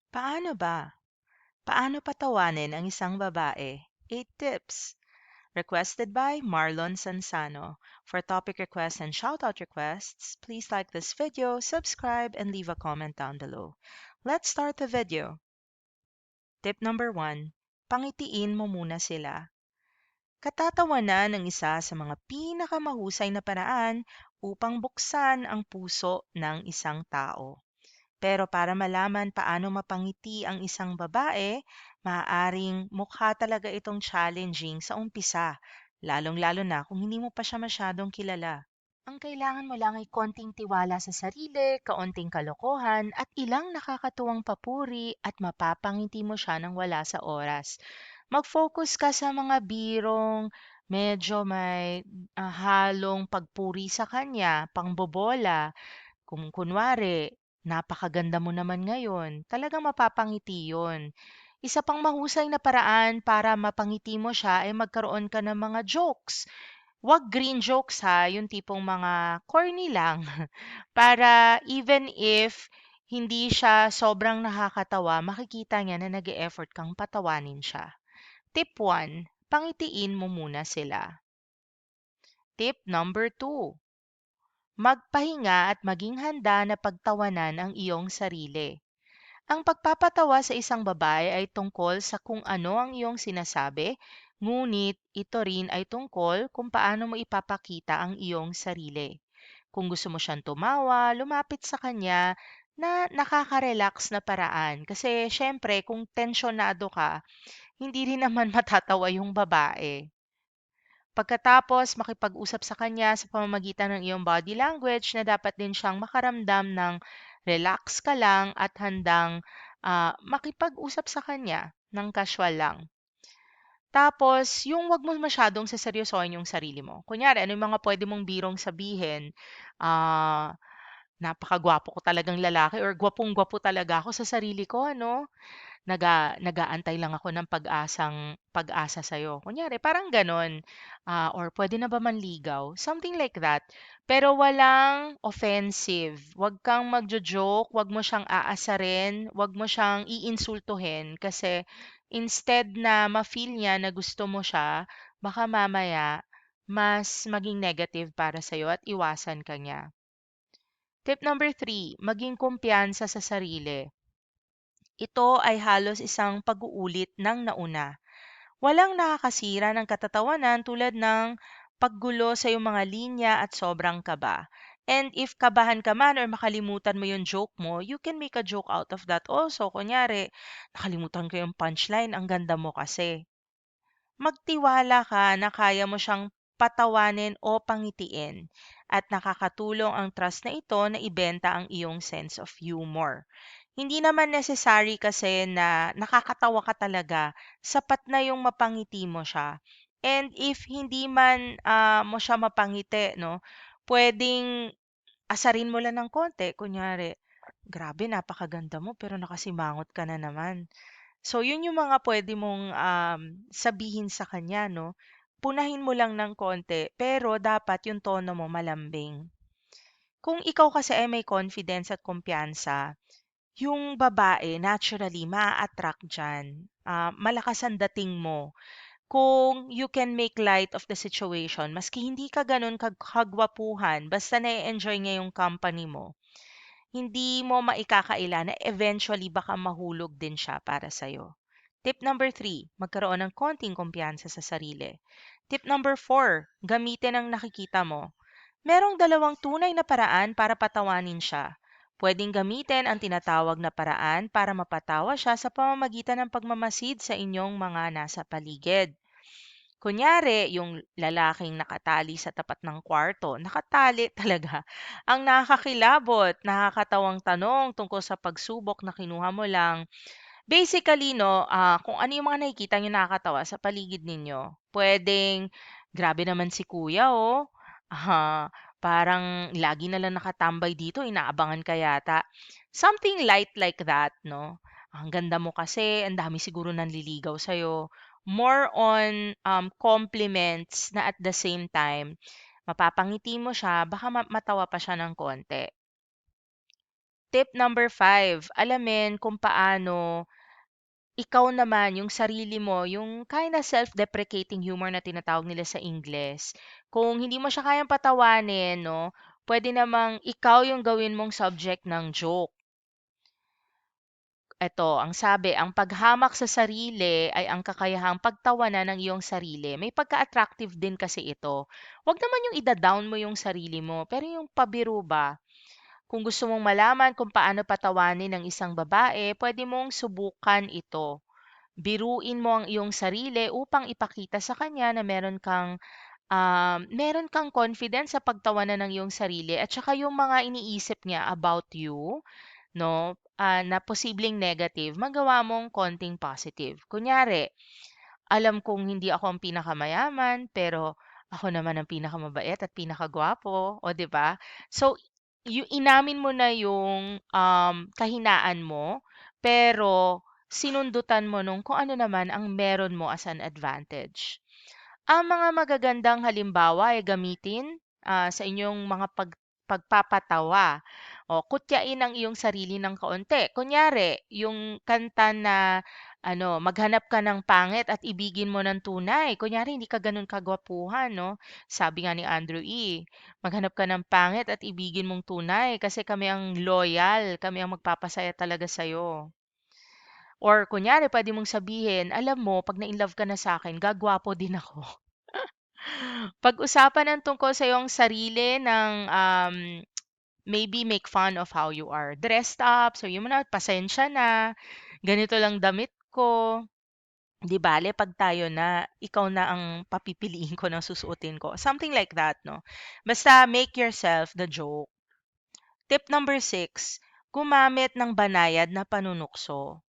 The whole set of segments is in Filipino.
Paano ba? Paano patawanin ang isang babae? 8 tips. Requested by Marlon Sansano. For topic requests and shoutout requests, please like this video, subscribe, and leave a comment down below. Let's start the video. Tip number 1. Pangitiin mo muna sila. Katatawanan ng isa sa mga pinakamahusay na paraan upang buksan ang puso ng isang tao. Pero para malaman paano mapangiti ang isang babae, maaaring mukha talaga itong challenging sa umpisa, lalong-lalo na kung hindi mo pa siya masyadong kilala. Ang kailangan mo lang ay konting tiwala sa sarili, kaunting kalokohan, at ilang nakakatuwang papuri at mapapangiti mo siya ng wala sa oras. Mag-focus ka sa mga birong medyo may halong pagpuri sa kanya, pangbobola, kung kunwari, napakaganda mo naman ngayon, talagang mapapangiti yun. Isa pang mahusay na paraan para mapangiti mo siya ay magkaroon ka ng mga jokes. Wag green jokes ha, yung tipong mga corny lang. Para even if hindi siya sobrang nakakatawa, makikita niya na nag-e-effort kang patawanin siya. Tip 1, pangitiin mo muna sila. Tip number 2, magpahinga at maging handa na pagtawanan ang iyong sarili. Ang pagpapatawa sa isang babae ay tungkol sa kung ano ang iyong sinasabi, ngunit ito rin ay tungkol kung paano mo ipapakita ang iyong sarili. Kung gusto mo siyang tumawa, lumapit sa kanya na nakaka-relax na paraan. Kasi syempre, kung tensyonado ka, hindi rin naman matatawa yung babae. Pagkatapos makipag-usap sa kanya sa pamamagitan ng iyong body language na dapat din siyang makaramdam ng relax ka lang at handang makipag-usap sa kanya ng casual lang. Tapos, yung wag mo masyadong seseryosohin yung sarili mo. Kunyari, ano yung mga pwede mong birong sabihin? Ah, napakagwapo ko talagang lalaki or gwapong-gwapo talaga ako sa sarili ko, ano? Nag-aantay lang ako ng pag-asa sa'yo. Kunyari, parang gano'n. Or pwede na ba manligaw? Something like that. Pero walang offensive. Huwag kang magjo-joke, huwag mo siyang aasarin, huwag mo siyang iinsultuhin kasi instead na ma-feel niya na gusto mo siya, baka mamaya mas maging negative para sa'yo at iwasan ka niya. Tip number 3, maging kumpiyansa sa sarili. Ito ay halos isang pag-uulit ng nauna. Walang nakakasira ng katatawanan tulad ng paggulo sa iyong mga linya at sobrang kaba. And if kabahan ka man or makalimutan mo yung joke mo, you can make a joke out of that also. Kunyari, nakalimutan ko yung punchline, ang ganda mo kasi. Magtiwala ka na kaya mo siyang patawanin o pangitiin at nakakatulong ang trust na ito na ibenta ang iyong sense of humor. Hindi naman necessary kasi na nakakatawa ka talaga, sapat na yung mapangiti mo siya. And if hindi man mo siya mapangiti, no, pwedeng asarin mo lang ng konti. Kunyari, grabe, napakaganda mo pero nakasimangot ka na naman. So, yun yung mga pwede mong sabihin sa kanya, no? Punahin mo lang ng konti, pero dapat yung tono mo malambing. Kung ikaw kasi ay may confidence at kumpiyansa, yung babae naturally maa-attract diyan. Malakas ang dating mo. Kung you can make light of the situation, maski hindi ka ganun kagwapuhan, basta na-enjoy niya yung company mo, hindi mo maikakaila na eventually baka mahulog din siya para sa'yo. Tip number 3, magkaroon ng konting kumpiyansa sa sarili. Tip number 4, gamitin ang nakikita mo. Merong dalawang tunay na paraan para patawanin siya. Pwedeng gamitin ang tinatawag na paraan para mapatawa siya sa pamamagitan ng pagmamasid sa inyong mga nasa paligid. Kunyari, yung lalaking nakatali sa tapat ng kwarto, nakatali talaga. Ang nakakakilabot, nakakatawang tanong tungkol sa pagsubok na kinuha mo lang. Basically, no, kung ano yung mga nakikita nyo nakakatawa sa paligid ninyo, pwedeng, grabe naman si kuya, oh. Parang lagi na lang nakatambay dito, inaabangan ka yata. Something light like that, no? Ang ganda mo kasi, ang dami siguro nanliligaw sa'yo. More on compliments na at the same time, mapapangiti mo siya, baka matawa pa siya ng konti. Tip number 5, alamin kung paano ikaw naman, yung sarili mo, yung kinda self-deprecating humor na tinatawag nila sa Ingles. Kung hindi mo siya kayang patawanin 'no, puwede namang ikaw yung gawin mong subject ng joke. Eto, ang sabi, ang paghamak sa sarili ay ang kakayahang pagtawanan ng iyong sarili. May pagka-attractive din kasi ito. Wag naman yung ida-down mo yung sarili mo, pero yung pabiro ba? Kung gusto mong malaman kung paano patawanin ng isang babae, pwede mong subukan ito. Biruin mo ang iyong sarili upang ipakita sa kanya na meron kang confidence sa pagtawanan ng iyong sarili at saka yung mga iniisip niya about you, no, na posibleng negative, magawa mong konting positive. Kunyari, alam kong hindi ako ang pinakamayaman, pero ako naman ang pinakamabait at pinakagwapo, o 'di ba? So, inamin mo na yung kahinaan mo, pero sinundutan mo nung kung ano naman ang meron mo as an advantage. Ang mga magagandang halimbawa ay gamitin sa inyong mga pagpapatawa. O, kutyain ang iyong sarili ng kaunti. Kunyari, yung kanta na maghanap ka ng pangit at ibigin mo ng tunay. Kunyari, hindi ka ganun kagwapuhan, no? Sabi nga ni Andrew E., maghanap ka ng pangit at ibigin mong tunay kasi kami ang loyal, kami ang magpapasaya talaga sa'yo. Or kunyari, pwede mong sabihin, alam mo, pag na-inlove ka na sa akin, gagwapo din ako. Pag-usapan ng tungkol sa iyong sarili ng maybe make fun of how you are dressed up. So, yun mo na, pasensya na. Ganito lang damit ko. Di bale, pag tayo na, ikaw na ang papipiliin ko ng susuotin ko. Something like that, no? Basta make yourself the joke. Tip number 6, gumamit ng banayad na panunukso.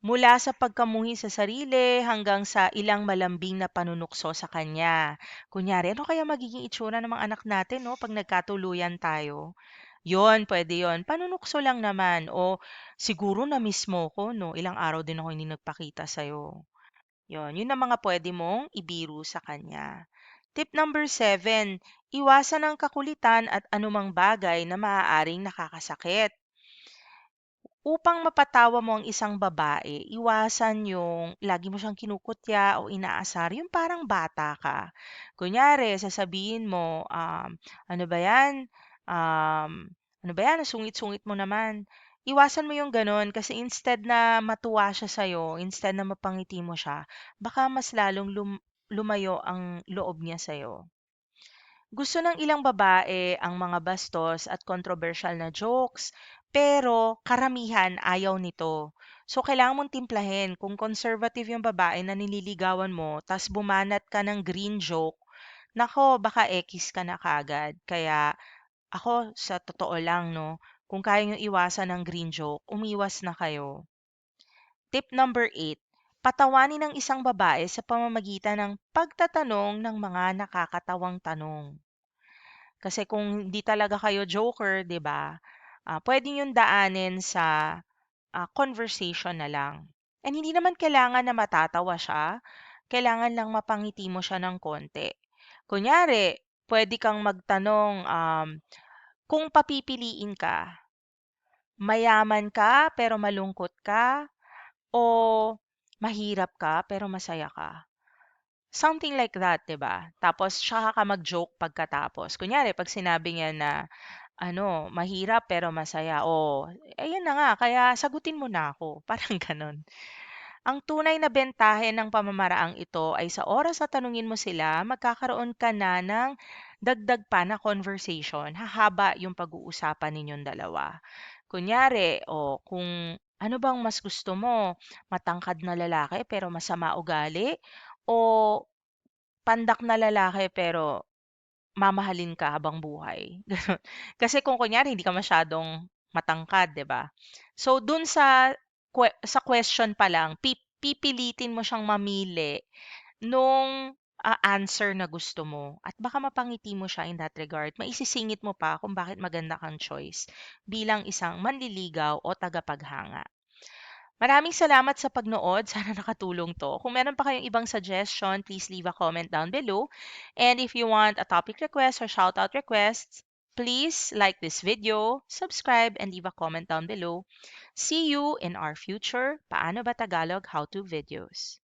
Mula sa pagkamuhi sa sarili hanggang sa ilang malambing na panunukso sa kanya. Kunyari, ano kaya magiging itsura ng mga anak natin, no, pag nagkatuluyan tayo? Yon, pwede yon. Panunukso lang naman. O siguro na mismo ko, no, ilang araw din ako hindi nagpakita sa'yo. Yun ang mga pwede mong ibiru sa kanya. Tip number 7, iwasan ang kakulitan at anumang bagay na maaaring nakakasakit. Upang mapatawa mo ang isang babae, iwasan yung lagi mo siyang kinukutya o inaasar, yung parang bata ka. Kunyari, sasabihin mo, "Ano ba 'yan? Ano ba 'yan, ang sungit-sungit mo naman." Iwasan mo yung gano'n kasi instead na matuwa siya sa'yo, instead na mapangiti mo siya, baka mas lalong lumayo ang loob niya sa'yo. Gusto ng ilang babae ang mga bastos at kontrobersyal na jokes, pero karamihan ayaw nito. So, kailangan mong timplahin. Kung conservative yung babae na nililigawan mo, tas bumanat ka ng green joke, nako, baka ekis ka na kagad. Kaya, ako, sa totoo lang, no, kung kaya nyo iwasan ng green joke, umiwas na kayo. Tip number 8, patawanin ng isang babae sa pamamagitan ng pagtatanong ng mga nakakatawang tanong. Kasi kung hindi talaga kayo joker, 'di ba? Puwede niyong daanin sa conversation na lang. And hindi naman kailangan na matatawa siya, kailangan lang mapangiti mo siya ng konti. Kunyari, puwede kang magtanong, kung papipiliin ka, mayaman ka pero malungkot ka o mahirap ka pero masaya ka? Something like that, 'di ba? Tapos tsaka ka mag-joke pagkatapos. Kunyari 'pag sinabi niya na mahirap pero masaya, oh, ayan na nga kaya sagutin mo na ako, parang gano'n. Ang tunay na bentahe ng pamamaraang ito ay sa oras na tanungin mo sila, magkakaroon ka na ng dagdag pa na conversation, hahaba yung pag-uusapan ninyong dalawa. Kunyari, kung ano bang mas gusto mo, matangkad na lalaki pero masama ugali o pandak na lalaki pero mamahalin ka habang buhay, gano'n. Kasi kung kunyari hindi ka masyadong matangkad, 'di ba? So dun sa question pa lang, pipilitin mo siyang mamili nung answer na gusto mo at baka mapangiti mo siya in that regard. Maisisingit mo pa kung bakit maganda kang choice bilang isang manliligaw o tagapaghanga. Maraming salamat sa pagnood. Sana nakatulong 'to. Kung meron pa kayong ibang suggestion, please leave a comment down below. And if you want a topic request or shoutout requests, Please like this video, subscribe, and leave a comment down below. See you in our future Paano ba Tagalog how-to videos.